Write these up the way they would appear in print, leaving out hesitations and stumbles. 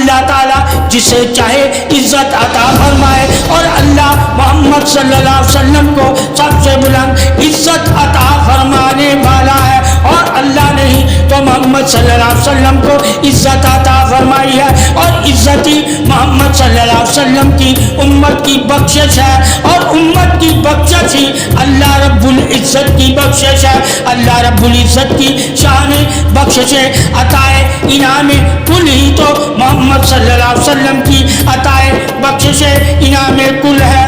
اللہ تعالیٰ جسے چاہے عزت عطا فرمائے، اور اللہ محمد صلی اللہ علیہ وسلم کو سب سے بلند عزت عطا فرمانے والا ہے، اور اللہ نے ہی تو محمد صلی اللہ علیہ وسلم کو عزت عطا فرمائی ہے، اور عزت ہی محمد صلی اللہ علیہ وسلم کی امت کی بخشش ہے، اور امت کی بخشش ہی اللہ رب العزت کی بخشش ہے۔ اللہ رب العزت کی شان بخشش عطائے انعام کل ہی تو محمد صلی اللہ علیہ وسلم کی عطائے بخشش انعام کل ہے۔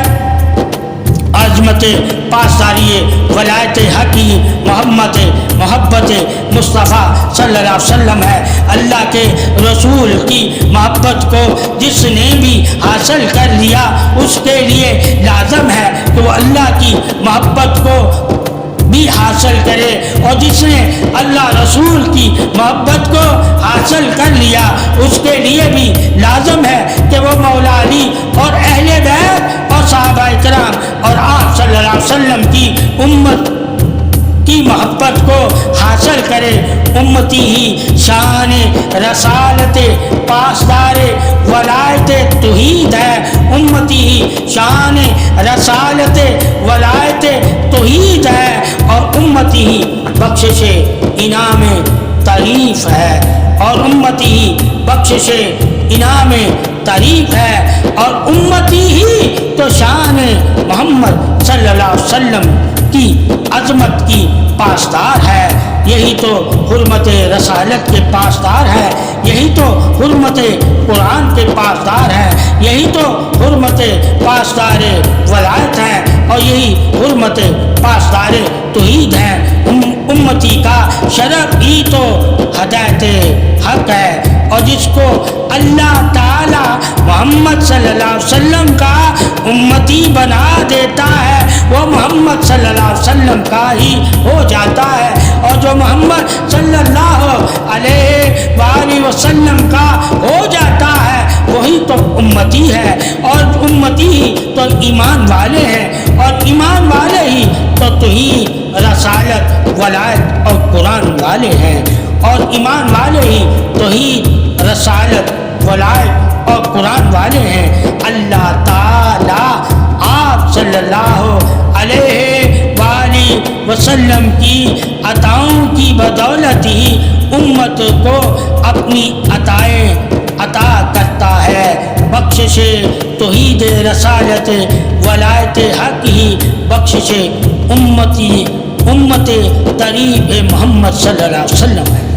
عظمت پاسداری ولایت حقی محبت مصطفیٰ صلی اللہ علیہ وسلم ہے۔ اللہ کے رسول کی محبت کو جس نے بھی حاصل کر لیا اس کے لیے لازم ہے کہ وہ اللہ کی محبت کو بھی حاصل کرے، اور جس نے اللہ رسول کی محبت کو حاصل کر لیا اس کے لیے بھی لازم ہے کہ وہ مولا علی اور اہل بیت اور صحابہ کرام اور آپ صلی اللہ علیہ وسلم کی امت کی محبت کو حاصل کرے۔ امتی ہی شان رسالت پاسدار ولایت توحید ہے، امتی ہی شان رسالت ولایت توحید ہے، اور امتی ہی بخشش انعام تعریف ہے، اور امتی ہی بخشش انعام تعریف ہے، اور امتی ہی تو شان محمد صلی اللہ علیہ وسلم کی عظمت کی پاسدار ہے۔ یہی تو حرمت رسالت کے پاسدار ہے، یہی تو حرمت قرآن کے پاسدار ہے، یہی تو حرمت پاسدار ولایت ہے، اور یہی حرمت پاسدار توحید ہے۔ امتی کا شرف ہی تو ہدایت حق ہے، اور جس کو اللہ تعالی محمد صلی اللہ علیہ وسلم کا امتی بنا دیتا ہے وہ محمد صلی اللہ علیہ وسلم کا ہی ہو جاتا ہے، اور جو محمد صلی اللہ علیہ وآلہ وسلم کا ہو جاتا ہے وہی تو امتی ہے، اور امتی ہی تو ایمان والے ہیں، اور ایمان والے ہی تو توحید رسالت ولایت اور قرآن والے ہیں، اور ایمان والے ہی توحید رسالت ولایت اور قرآن والے ہیں۔ اللہ تعالیٰ آپ صلی اللہ علیہ وآلہ وسلم کی عطاؤں کی بدولت ہی امت کو اپنی عطائیں عطا کرتا ہے۔ بخشش توحید رسالت ولایت حق ہی بخشش امت طریق محمد صلی اللہ علیہ وسلم ہے۔